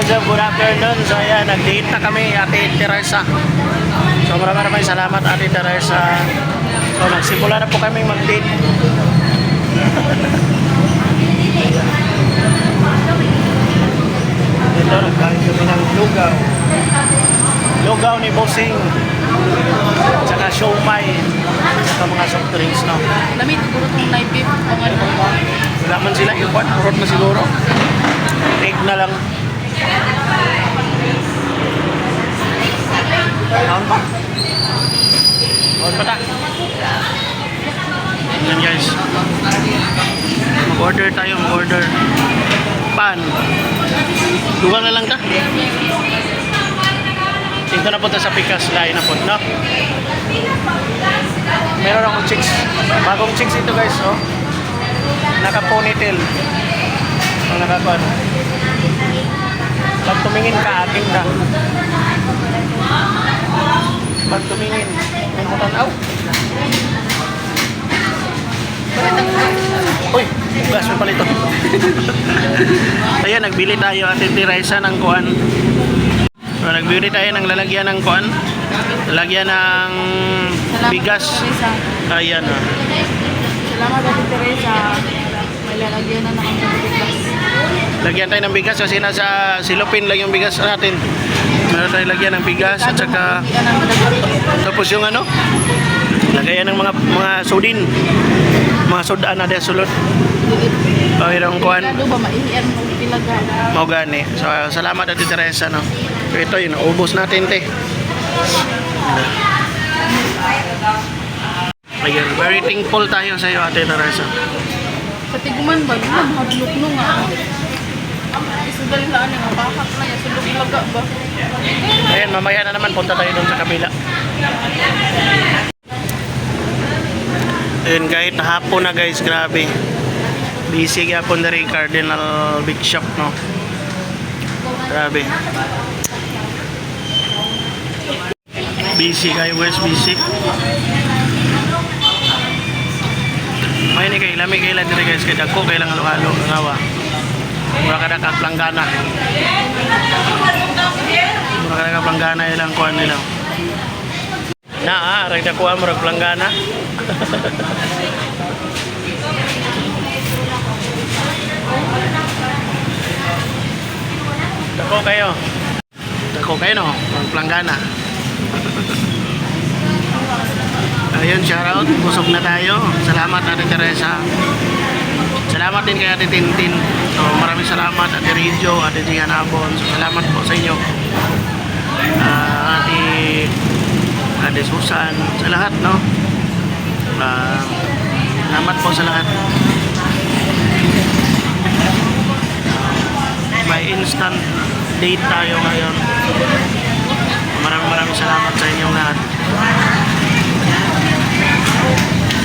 good afternoon. So ayan, nag-date na kami, Ate Teresa. So maraming salamat, Ate Teresa. So nagsimula na po kami mag-date. Ito, nagkain kami ng lugaw. Lugaw ni Bossing. Tsaka siomay. Tsaka mga soft drinks, no? Lamit, siguro itong naipip. Wala man sila, iwan. Urot na siguro. Egg na lang. Kaon pa? Kaon pa ta? Yan guys. Mag-order tayo, mag-order. Pan. Duwa na lang ta? Dito na punta sa Pikas. Lain na po, no? Meron akong chicks. Bagong chicks ito guys, oh. Naka-ponytail. O naka-pan. Pag tumingin ka, akin ka. Pag tumingin, may mo tanaw. Uy, gas mo pala ito. Ayan, nagbili tayo Ate Teresa ng kuan. Nagbili tayo ng lalagyan ng kuan. Lalagyan ng bigas. Ayan. Salamat Ate Teresa. May lalagyan na ng bigas. Lagyan tayo ng bigas kasi nasa silopin lang yung bigas natin. Meron tayo lagyan ng bigas at saka tapos yung ano, lagayan ng mga sudin. Mga sudaan na dahil sulot. Pahirang kuhan. Mau gani. So, salamat Ate Teresa, no? So, ito yun, ubos natin, te. Ayan, very thankful tayo sa iyo, Ate Teresa. Sa tiguman ba? Mahadlok nung nga. Isudal na nga, bakak na yan. Sudok laga ba? Ayan, mamaya na naman punta tayo doon sa kabila. Ayan, kahit hapon na guys, grabe. Busy hapon na rin Cardinal Big Shop, no? Grabe. Busy kayo guys, busy. May ni kay lami kailan dire guys, kay dagko kay lang halo-halo ngawa. Mura kada ka planggana. Mura kada ka planggana ilang kuan nila. Naa, rag dakuha mo rag planggana. Dako kayo. Dako kayo no, rag planggana. Ayun, shoutout. Busog na tayo. Salamat Ate Teresa. Salamat din kay Ate Tintin. So, maraming salamat Ate Rijo, Ate Dianabon. So, salamat po sa inyo. Ate Susan, sa lahat, no? Salamat po sa lahat. May instant date tayo ngayon. Maraming salamat sa inyong lahat.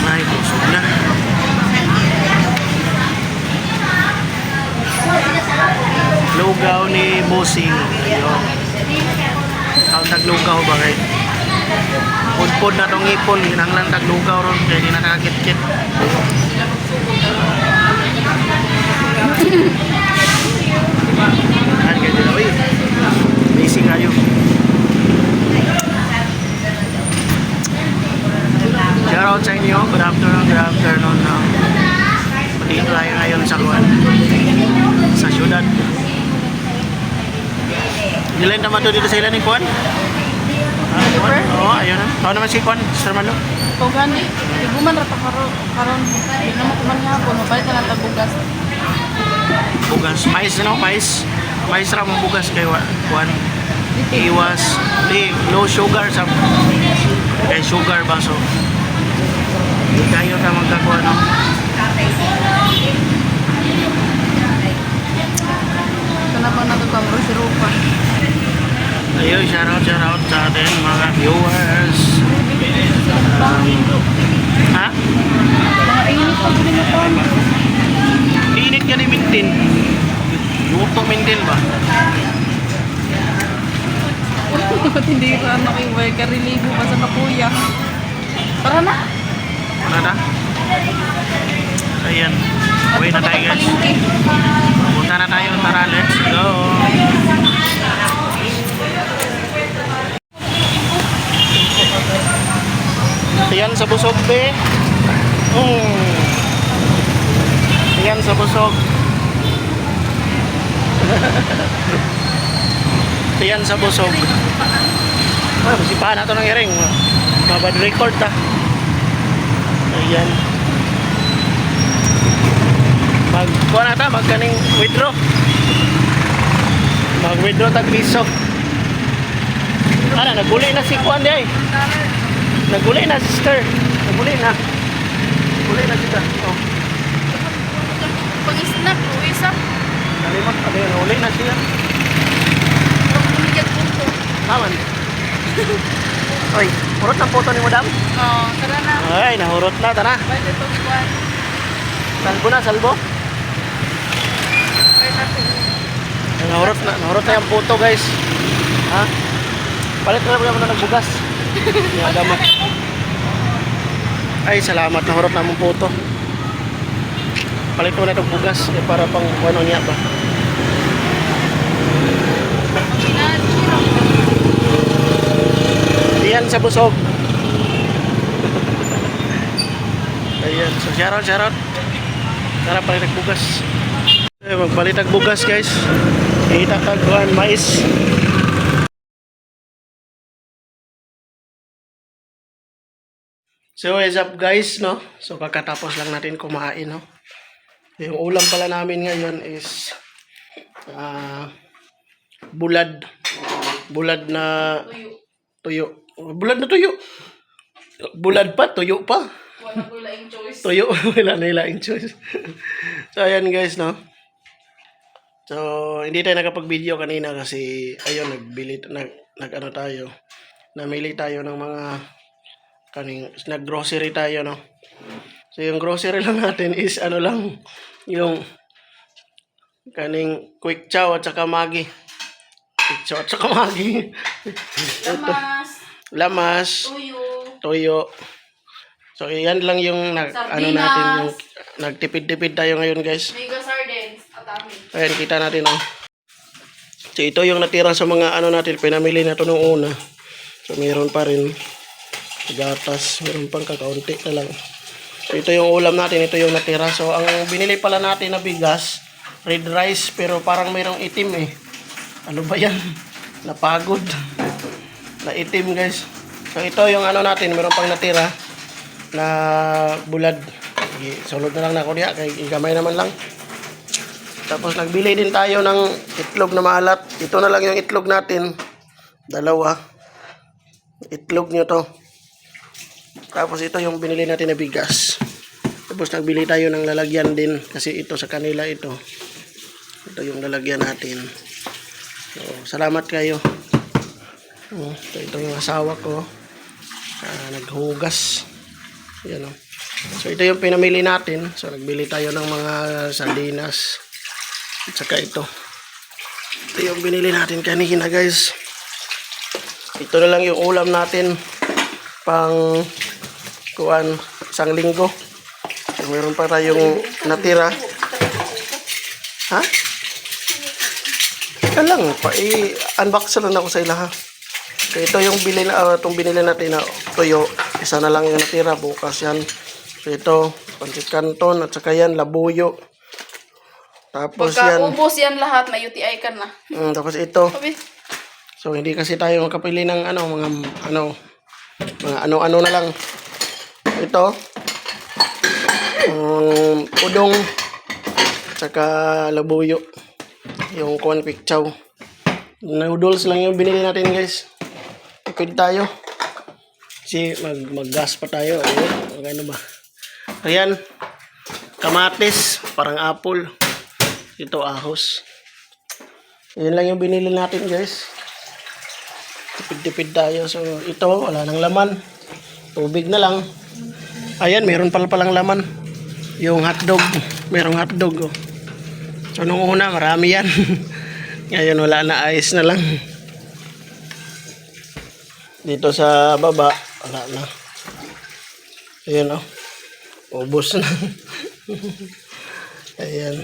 Ay, busog na. Lugaw ni Bossing. Ayun. Ang taglugaw ba kayo? Pudpud na tong ipon. Ginanglan taglugaw ron. Kaya di na nakakit-kit. Ayan kayo dito. Uy, busy kayo. Shoutout sa inyo. Good afternoon, good afternoon. Dito tayo ngayon sa Kuan. Sa syudad. Nilain naman doon dito sa ilan ni Kuan? Oo, ayun na. Tao naman si Kuan, Sir Malo. Ito gani. Tiguman rata karon. Hindi naman kuman hapon. Mabalit na lang ta bugas. Bugas. Mais, no? Mais. Mais ra mong bugas kay Kuan. Iwas. Low sugar sa kay sugar ba so. Kayo ka magkakuha, no? Ito na pa natutang rosirupa. Ayun, shoutout sa atin mga viewers. Ha? Mga init pa rin ito. Init ka ni Mintin. Luto Mintin ba? Hindi ko ano kayo. Kariligo pa sa kapuya. Tara na. Wala na? Ayan. Uwi na tayo guys. Punta na tayo. Tara, let's go. Tiyan sa busog, be. Tiyan sa busog. Tiyan sa busog. Ay, masipahan na ito ng iring. Mabad record ta. Ayan. Magkuha na ta, magkaning withdraw. Mag-withdraw tag piso. Ano, naguli na si Juan di ay. Naguli na sister. Naguli na. Naguli na siya. Oh. Pag-snack, Luis ah. Kalimot, ano yun, naguli na siya. Pag-bumigyan po. Naman. Oy, hurot ng photo ni Madam. Oo, tara na. Ay, nahurot na, tara. Pwede ito, Juan. Salbo na, salbo. Pwede natin. Nahurot na yung photo guys. Ha? Palit na lang na nagbugas. Yung dama. Ay, salamat, nahurot na mong photo. Palit mo na itong bugas para pang ano niya ba. Diyan sa busog. Ayan, so shoutout. Tara palit bugas. Eh, magpalit ang bugas guys. Itatagpuan mais. So what's up guys, no? So kakatapos lang natin kumain, no? Yung ulam pala namin ngayon is bulad. Bulad na tuyo. Bulad na tuyo. Bulad pa, tuyo pa. Wala ko yung choice. Tuyo, wala na ilaing choice. So ayan guys, no? So hindi tayo nakapag-video kanina kasi ayun nag-ano tayo. Namili tayo ng mga nag-grocery tayo, no? So yung grocery lang natin is ano lang, yung kaning quick chow at saka Maggi. Quick chow at saka Maggi. Lamas. Lamas, Tuyo. toyo. So yan lang yung ano natin, yung nagtipid-tipid tayo ngayon guys. Mega sardines. Atami. Ayan, kita natin, oh. So ito yung natira sa mga ano natin, pinamili na to nung una. So mayroon pa rin gatas, mayroon pang kakaunti na lang. So ito yung ulam natin, ito yung natira. So ang binili pala natin na bigas, red rice, pero parang mayroong itim eh. Ano ba yan? Napagod. Na itim guys. So ito yung ano natin, mayroon pang natira na bulad. Sulod na lang na ako niya, kay gamay naman lang. Tapos nagbili din tayo ng itlog na maalat. Ito na lang yung itlog natin. Dalawa. Itlog nyo to. Tapos ito yung binili natin na bigas. Tapos nagbili tayo ng lalagyan din. Kasi ito sa kanila ito. Ito yung lalagyan natin. So, salamat kayo. Ito yung asawa ko. Naghugas. Yan, oh. So ito yung pinamili natin. So nagbili tayo ng mga sardinas. At saka ito. Ito yung binili natin kanina guys. Ito na lang yung ulam natin pang kuan isang linggo. So, meron pa tayong natira. Ha? Ika lang, i-unbox lang ako sa ilaha. So, ito yung itong binili natin na tuyo. Isa na lang yung natira, bukas yan. So ito, pancit canton at saka yan, labuyo. Tapos yan. Pagka-ubos yan lahat, may UTI ka na. Tapos ito. Sabi, So hindi kasi tayo makapili ng mga ano na lang. Ito. Udong saka labuyo. Yung kuan quick chow. Noodles lang yung binili natin, guys. Tipid tayo. Kasi mag-gas pa tayo. Ano ba? Ayan. Kamatis, parang apple. Ito ahos. Yan lang yung binili natin, guys. Tipid-tipid tayo. So, ito, wala nang laman. Tubig na lang. Ayan, meron pala palang laman. Yung hotdog. Merong hotdog. Oh. So, nung una, marami yan. Ngayon, wala na. Ice na lang. Dito sa baba, wala na. Ayan, oh. Ubos na. Ayan.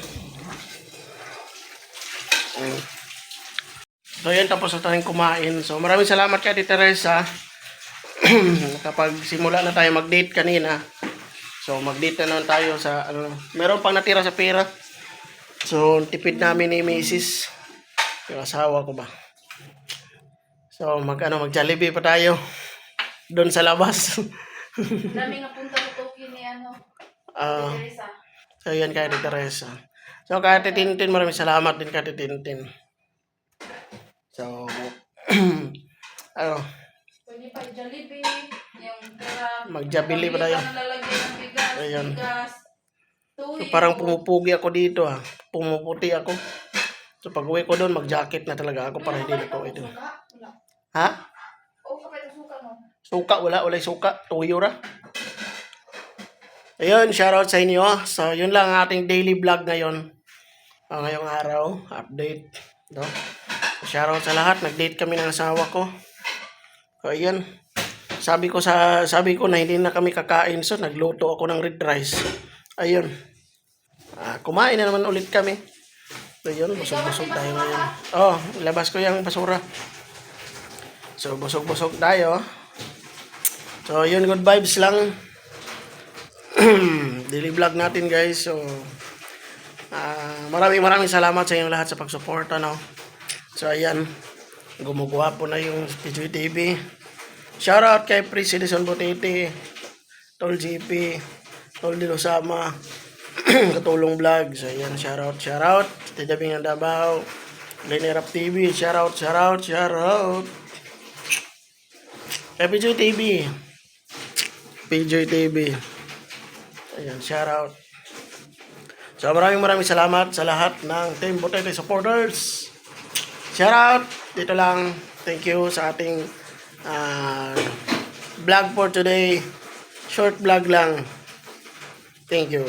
So yan, tapos na tayong kumain. So maraming salamat kay Tita Teresa. Kapag simula na tayo mag-date kanina. So mag-date na naman tayo sa ano, meron pang natira sa pera. So tipid namin ni Mrs. Yung asawa ko ba. So mag Jollibee pa tayo doon sa labas. Dami nga punta sa Tokyo ni ano. Ah, Teresa. so yan kay Teresa. So kay Ate Tintin, maraming salamat din kay Ate Tintin. So ano, Pwede pa Jollibee, yung pera. Mag-Jollibee pa tayo. Pambili pa ng lalagyan ng bigas, Ayan. bigas. so Tuyo. parang pumupugi ako dito ah. Pumuputi ako. So pag uwi ko doon, mag-jacket na talaga ako para hindi na ko ito. Suka? Wala. Ha? Oo, kapit ang suka mo. Suka, wala suka. Tuyo ra. Ayun, shoutout sa inyo. So, yun lang ang ating daily vlog ngayon. Ngayong araw, update. No? Shoutout sa lahat. Nag-date kami ng asawa ko. So, ayun. Sabi ko na hindi na kami kakain. So, nagluto ako ng red rice. Ayun. Kumain na naman ulit kami. So, yun. Busog-busog tayo ngayon. Oh, labas ko yung basura. So, busog-busog tayo. So, yun. Good vibes lang. Daily vlog natin guys. So maraming salamat sa inyong lahat sa pagsuporta, no. So ayan, gumagawa po na yung PJ TV. Shoutout kay Pre Citizen Botete, Tol GP, Tol Dilosama, Katulong Vlog. So ayan, shoutout Tidabing ng Davao, Linerap TV, shoutout kay PJ TV. Ayan, shoutout. So maraming salamat sa lahat ng Team Botete supporters. Shoutout. Dito lang. Thank you sa ating vlog for today. Short vlog lang. Thank you.